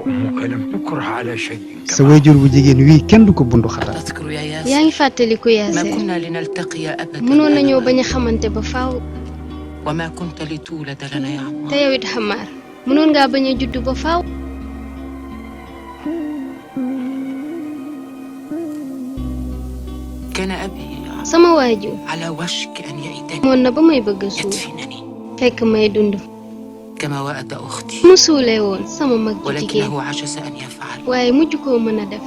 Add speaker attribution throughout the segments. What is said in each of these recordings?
Speaker 1: وأمك لم تكره على شيء
Speaker 2: sa waajur bu jigéen wii kenn du ko bundu xatal.
Speaker 3: تذكر يا ياسر
Speaker 4: yaa ngi fàttaliku
Speaker 3: ما
Speaker 4: Yaasir
Speaker 3: كنا لنلتقي أبدا
Speaker 4: mënoon
Speaker 3: أنا
Speaker 4: nañoo
Speaker 3: وأنت.
Speaker 4: bañ a xamante ba faaw
Speaker 3: وما كنت لتولد لنا يا عمار
Speaker 4: te yow it xamaar mënoon ngaa bañ a juddu ba faaw
Speaker 3: كان أبي
Speaker 4: sama waajur
Speaker 3: على وشك أن يئدني
Speaker 4: moon na ba may bëgg a suul
Speaker 3: يدفنني
Speaker 4: fekk may dund
Speaker 3: كما وأد أختي
Speaker 4: mu suulee woon sama mag ji jigéen
Speaker 3: ولكنه عجز أن يفعل
Speaker 4: waaye mujj koo mën a def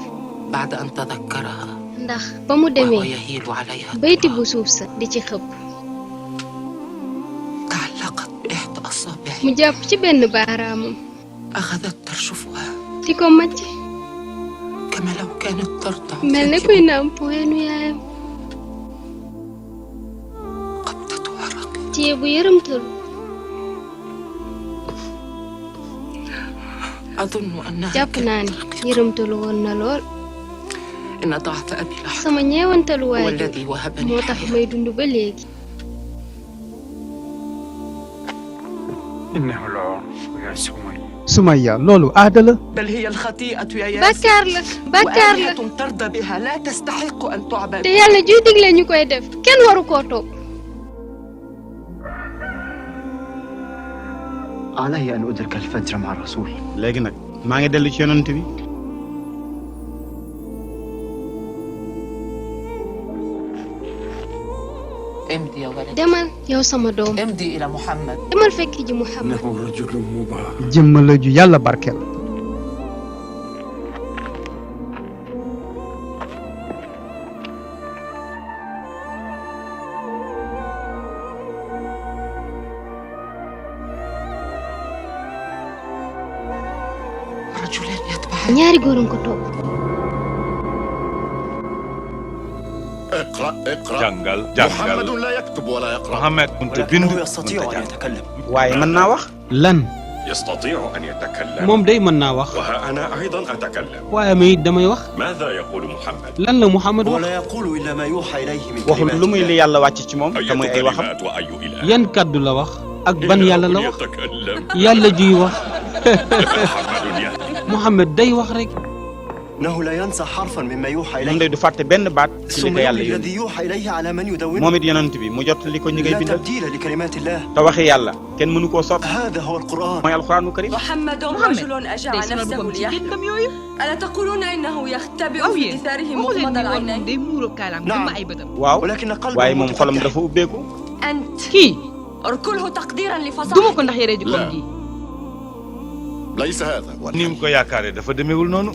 Speaker 3: بعد أن تذكرها
Speaker 4: ndax ba mu
Speaker 3: وهو
Speaker 4: demee
Speaker 3: يهيل عليها
Speaker 4: bay tibb
Speaker 3: التراب.
Speaker 4: suuf sa di ci xëpp
Speaker 3: تعلقت بإحدى أصابعي
Speaker 4: mu jàpp ci benn baaraamam
Speaker 3: أخذت ترشفها
Speaker 4: di ko màcc
Speaker 3: كما لو كانت ترضع
Speaker 4: mel ne kuy nàmp weenu yaayam
Speaker 3: قبضة عرق
Speaker 4: téye bu yërëmtalu
Speaker 3: أظن أنها
Speaker 4: jàpp naa ni yërëmtalu woon na lool
Speaker 3: إن ضعف أبي لحظة
Speaker 4: sama ñeewantalu
Speaker 3: هو
Speaker 4: waajur
Speaker 3: الذي وهبني
Speaker 4: moo tax
Speaker 3: الحياة
Speaker 4: may dund ba léegi
Speaker 1: إنه العنف يا سمية
Speaker 2: Sumayya loolu aada la.
Speaker 3: بل هي الخطيئة يا ياسر
Speaker 4: bàkkaar la bàkkaar la
Speaker 3: وآلهة ترضى بها لا تستحق أن تعبد
Speaker 4: te yàlla juy digle ñu koy def kenn waru koo topp
Speaker 5: علي أن أدرك الفجر مع الرسول.
Speaker 2: léegi nag maa ngi dellu ci yonent bi.
Speaker 3: امضي يا ولد
Speaker 4: demal yow sama doom
Speaker 3: امضي إلى محمد
Speaker 4: demal fekk ji Muhammad
Speaker 1: إنه رجل مبارك
Speaker 2: jëmm la ju yàlla barkeel.
Speaker 3: رجلان يتبعان
Speaker 4: ñaari góor a ko topp
Speaker 6: اقرأ
Speaker 7: jàngal
Speaker 6: محمد
Speaker 7: jàngal
Speaker 6: لا يكتب ولا يقرأ
Speaker 7: Mohamed mënta bind
Speaker 5: ولكنه
Speaker 7: mënta
Speaker 5: يستطيع أن
Speaker 7: jàng
Speaker 5: يتكلم.
Speaker 2: waaye mën naa wax. lan.
Speaker 6: يستطيع أن يتكلم
Speaker 8: moom day mën naa wax
Speaker 6: وها أنا أيضا أتكلم.
Speaker 8: waaye may it damay wax
Speaker 6: ماذا يقول محمد؟
Speaker 8: lan la Muhammad wax
Speaker 5: ولا يقول إلا ما يوحى إليه من
Speaker 2: waxul
Speaker 5: كلمات
Speaker 2: lu muy li
Speaker 5: الله.
Speaker 2: yàlla wàcc ci moom te muy
Speaker 6: أي
Speaker 2: ay waxam.
Speaker 6: كلمات وأي إله؟
Speaker 8: yan kàddu la wax ak ban yàlla la wax
Speaker 6: يتكلم.
Speaker 8: yàlla juy wax
Speaker 6: محمد يهدي.
Speaker 8: Muhammad day wax rek
Speaker 5: إنه لا ينسى حرفا مما يوحى
Speaker 2: moom
Speaker 5: إليه.
Speaker 2: day du fàtte benn baat ci li
Speaker 5: ثم
Speaker 2: ko yàlla
Speaker 5: يملي
Speaker 2: yónni.
Speaker 5: الذي يوحى إليه على من
Speaker 2: moom
Speaker 5: يدونه.
Speaker 2: it yonent bi mu jot li ko ñi ngay
Speaker 5: لا
Speaker 2: bindal.
Speaker 5: تبديل لكلمات الله.
Speaker 2: te waxi yàlla kenn mënu koo soppi.
Speaker 5: هذا هو القرآن.
Speaker 2: mooy alxuraanu karim.
Speaker 9: محمد رجل أجعل نفسه ليحلم ألا تقولون إنه يختبئ في دثاره مغمض العينين
Speaker 5: نعم
Speaker 2: waaw
Speaker 5: ولكن قلبه
Speaker 2: waaye moom xolam
Speaker 5: متفتح.
Speaker 2: dafa ubbeeku.
Speaker 9: أنت
Speaker 10: kii
Speaker 9: اركله تقديرا
Speaker 10: duma ko
Speaker 9: لفصاحته
Speaker 10: ndax yére ji
Speaker 6: لا.
Speaker 10: kom ji
Speaker 6: ليس هذا هو
Speaker 7: ni mu
Speaker 6: الحل.
Speaker 7: ko yaakaaree dafa demeewul noonu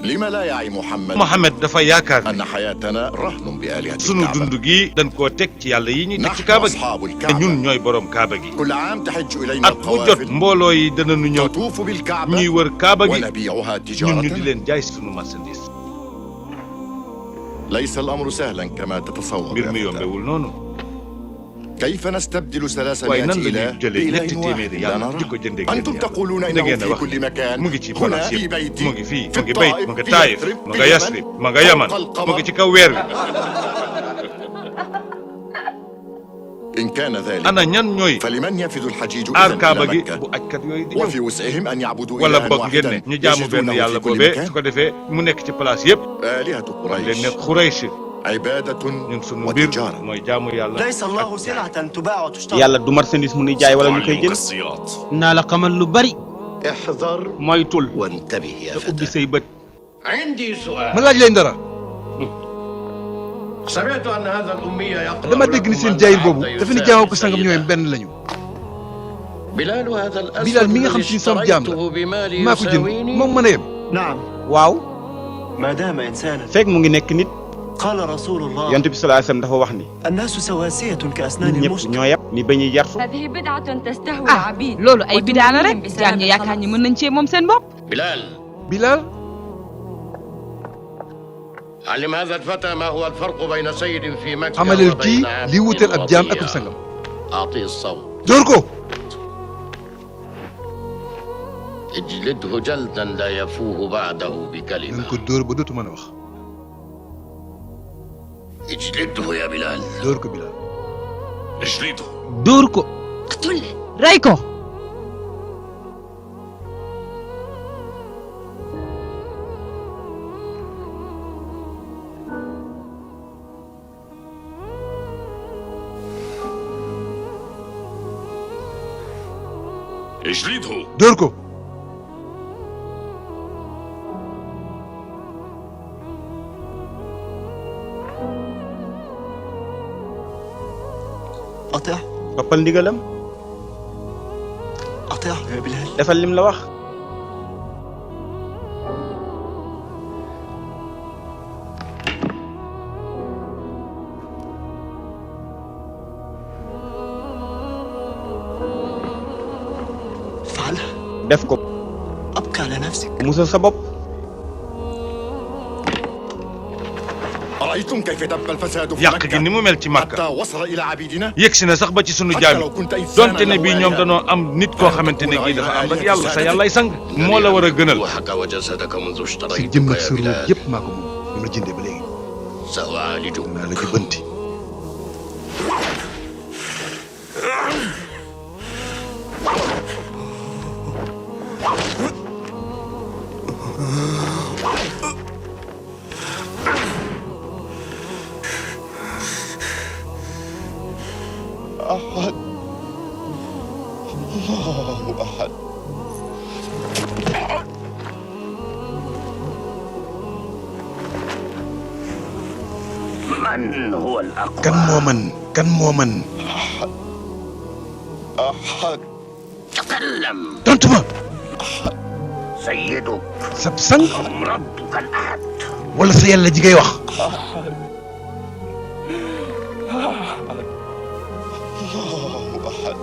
Speaker 6: لما لا يعي محمد
Speaker 7: Mohamed dafa yaakaar ni
Speaker 6: أن حياتنا رهن بآلهة
Speaker 7: sunu dund
Speaker 6: الكعبة.
Speaker 7: gi dañ koo teg ci yàlla yi ñuy teg ci
Speaker 6: نحن
Speaker 7: kaaba gi
Speaker 6: أصحاب
Speaker 7: te
Speaker 6: الكعبة.
Speaker 7: ñun ñooy borom kaaba gi
Speaker 6: كل عام تحج إلينا
Speaker 7: at bu jot
Speaker 6: القوافل
Speaker 7: mbooloo yi danañu ñëw
Speaker 6: تطوف
Speaker 7: ñuy
Speaker 6: بالكعبة
Speaker 7: wër kaaba gi
Speaker 6: ونبيعها
Speaker 7: ñun ñu di
Speaker 6: تجارة.
Speaker 7: leen jaay sunu marchandise
Speaker 6: ليس الأمر سهلا كما تتصور
Speaker 7: mbir mi
Speaker 6: يا فتى.
Speaker 7: yombewul noonu
Speaker 6: كيف نستبدل
Speaker 7: waaye
Speaker 6: 300
Speaker 7: nan la
Speaker 6: إله
Speaker 7: ñuy jëlee
Speaker 6: بإله
Speaker 7: ñetti
Speaker 6: واحد
Speaker 7: téeméeri
Speaker 6: لا
Speaker 7: yàlla di ko
Speaker 6: نراه؟
Speaker 7: jëndee
Speaker 6: أنتم
Speaker 7: ngeen
Speaker 6: تقولون
Speaker 7: yàlla da
Speaker 6: إنه
Speaker 7: ngeen a
Speaker 6: في
Speaker 7: wax
Speaker 6: كل مكان.
Speaker 7: mu ngi ci
Speaker 6: هنا
Speaker 7: palaas
Speaker 6: في
Speaker 7: yëpp
Speaker 6: بيتي
Speaker 7: mu ngi fii
Speaker 6: في
Speaker 7: mu ngi bayt mu
Speaker 6: الطائف
Speaker 7: ngi
Speaker 6: في
Speaker 7: taayif
Speaker 6: يثرب
Speaker 7: mu
Speaker 6: في
Speaker 7: nga
Speaker 6: اليمن
Speaker 7: yasrib mu nga yaman
Speaker 6: فوق القمر.
Speaker 7: mu ngi ci kaw weer wi
Speaker 6: إن كان ذلك
Speaker 7: ana ñan ñooy
Speaker 6: فلمن يفد الحجيج
Speaker 7: aar
Speaker 6: إذن
Speaker 7: kaaba
Speaker 6: إلى
Speaker 7: gi
Speaker 6: مكة؟
Speaker 7: bu ajkat yooyu di ñëw
Speaker 6: وفي وسعهم أن يعبدوا
Speaker 7: wala
Speaker 6: إلها
Speaker 7: boog ngeen ne
Speaker 6: واحدا
Speaker 7: ñu jaamu benn
Speaker 6: يجدونه
Speaker 7: yàlla
Speaker 6: في كل
Speaker 7: boobee su
Speaker 6: مكان.
Speaker 7: ko defee mu nekk ci place yëpp
Speaker 6: آلهة
Speaker 7: leen
Speaker 6: قريش
Speaker 7: ne Xuraysh
Speaker 6: عبادة
Speaker 7: ñun sunu mbir
Speaker 6: وتجارة.
Speaker 7: mooy jaamu yàlla
Speaker 5: ليس الله سلعة تباع وتشترى.
Speaker 2: yàlla du marchandise mu nuy jaay wala ñu koy jënd.
Speaker 6: السياط.
Speaker 8: naa la xamal lu bari
Speaker 6: احذر
Speaker 2: moytul
Speaker 6: وانتبه يا
Speaker 2: te ubbi
Speaker 6: فتى.
Speaker 2: say bët.
Speaker 11: عندي سؤال.
Speaker 2: ma laaj leen dara.
Speaker 11: سمعت أن هذا الأمي يقرأ
Speaker 2: dama dégg ni seen jaayir boobu dafa ni jaamu ko sangam ñooy benn lañu.
Speaker 11: بلال هذا الأسد
Speaker 2: Bilal mi nga xam ci sama jaam la
Speaker 11: اشتريته بمال
Speaker 2: maa ko jënd
Speaker 11: يساويني
Speaker 2: moom mën a yem.
Speaker 5: نعم
Speaker 2: waaw
Speaker 5: ما دام إنسانا.
Speaker 2: fekk mu ngi nekk nit.
Speaker 5: قال رسول الله
Speaker 2: yonent bi sallallahu alayhi wasallam dafa wax ni.
Speaker 5: الناس سواسية كأسنان
Speaker 2: ñëpp
Speaker 5: المشط.
Speaker 2: ñoo yem ni bañuy yartu.
Speaker 9: هذه بدعة تستهوي
Speaker 10: ah
Speaker 9: العبيد
Speaker 10: loolu ay bidaa la rek
Speaker 9: وتمنيهم
Speaker 10: jaam ñi
Speaker 9: بسلام
Speaker 10: yaakaar ñi
Speaker 9: الخلاص.
Speaker 10: mën nañ cee moom seen bopp
Speaker 11: بلال
Speaker 2: Bilal
Speaker 11: علم هذا الفتى ما هو الفرق بين سيد في مكة
Speaker 2: xamaleel kii
Speaker 11: وبين
Speaker 2: li wuteel ab jaam
Speaker 11: عبد
Speaker 2: ak sangam.
Speaker 11: أعطيه الصوت.
Speaker 2: dóor ko.
Speaker 11: اجلده جلدا لا يفوه بعده
Speaker 2: nañ
Speaker 11: بكلمة.
Speaker 2: ko dóor ba dootu mën a wax.
Speaker 11: اجلده يا بلال.
Speaker 2: dóor ko Bilal.
Speaker 6: اجلده.
Speaker 8: dóor ko
Speaker 10: rey ko
Speaker 6: اجلده.
Speaker 2: dóor ko.
Speaker 5: أطع
Speaker 8: toppal ndigalam
Speaker 5: أطع يا بلال.
Speaker 8: defal lim la wax.
Speaker 5: افعلها.
Speaker 8: def ko
Speaker 5: أبقى على نفسك.
Speaker 8: musal sa bopp.
Speaker 6: أرأيتم كيف دب الفساد في
Speaker 7: yàq gi ni
Speaker 6: مكة
Speaker 7: mu mel ci Makka
Speaker 6: حتى وصل إلى عبيدنا
Speaker 7: yegsi na sax ba ci sunu
Speaker 6: حتى
Speaker 7: jaam
Speaker 6: لو كنت
Speaker 7: yi
Speaker 6: إنسانا
Speaker 7: donte ne bii ñoom danoo am nit koo xamante ne kii dafa am ak yàlla sa yàllay sang moo la war a gënal.
Speaker 11: روحك وجسدك منذ
Speaker 2: sa
Speaker 11: اشتريتك
Speaker 2: jëmm ak
Speaker 11: يا
Speaker 2: sa ruux
Speaker 11: بلال
Speaker 2: yëpp maa ko moom bi ma jëndee ba léegi.
Speaker 11: سأعالجك.
Speaker 2: naa la jubbanti.
Speaker 6: أحد الله أحد.
Speaker 11: من هو الأقوى؟
Speaker 2: kan moo man kan moo man.
Speaker 6: أحد.
Speaker 11: تكلم.
Speaker 2: tontu ma.
Speaker 11: سيدك
Speaker 2: sab sang
Speaker 11: أم ربك الأحد؟
Speaker 2: wala sa yàlla ji ngay wax.
Speaker 6: الله أحد.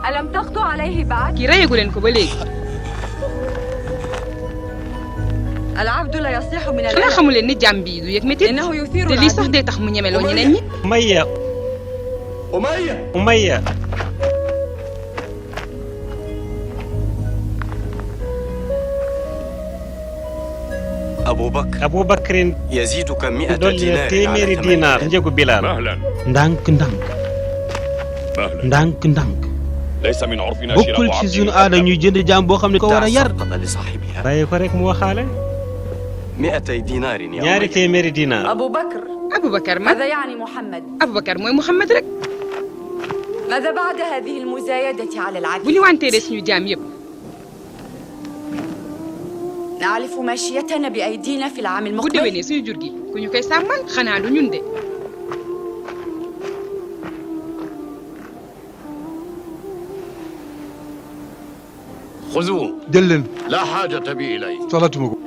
Speaker 9: ألم تقضوا عليه بعد؟
Speaker 10: kii reyagu leen ko ba léegi.
Speaker 9: العبد لا يصيح من
Speaker 10: xanaa
Speaker 9: الألم
Speaker 10: xamu leen ni jàmm bi du yëg métit.
Speaker 9: إنه يثير
Speaker 10: te lii sax
Speaker 9: العدو.
Speaker 10: day tax mu ñemeloo ñeneen ñi.
Speaker 5: أمية. أمية. أبو بكر يزيدك 100 دينار
Speaker 8: téeméeri dinaar njëgu Bilaal.
Speaker 6: مهلا
Speaker 8: ndànk ndànk
Speaker 6: مهلا.
Speaker 8: ndànk ndànk
Speaker 6: ليس من عرفنا
Speaker 8: bokkul ci sunu aada ñuy jënd jaam boo xam ne ko war a yar.
Speaker 5: سقط لصاحبها
Speaker 8: bàyyi ko rek mu waxaale.
Speaker 5: 200 دينار يا
Speaker 8: ñaari
Speaker 5: أمية.
Speaker 8: téeméeri dinaar.
Speaker 9: أبو بكر
Speaker 10: Aboubacar man
Speaker 9: ماذا يعني محمد؟
Speaker 10: Aboubacar mooy Mouhamed rek.
Speaker 9: ماذا بعد هذه المزايدة على
Speaker 10: bu
Speaker 9: العدل؟
Speaker 10: ñu wanteeree suñu jaam yëpp.
Speaker 9: نعرف ماشيتنا بأيدينا في العام
Speaker 10: bu
Speaker 9: المقبل.
Speaker 10: déwénee suñu jur gi ku ñu koy sàmmal xanaa du ñun de.
Speaker 11: خذوه.
Speaker 2: jël leen.
Speaker 11: لا حاجة بي إليه.
Speaker 2: soxlatuma ko.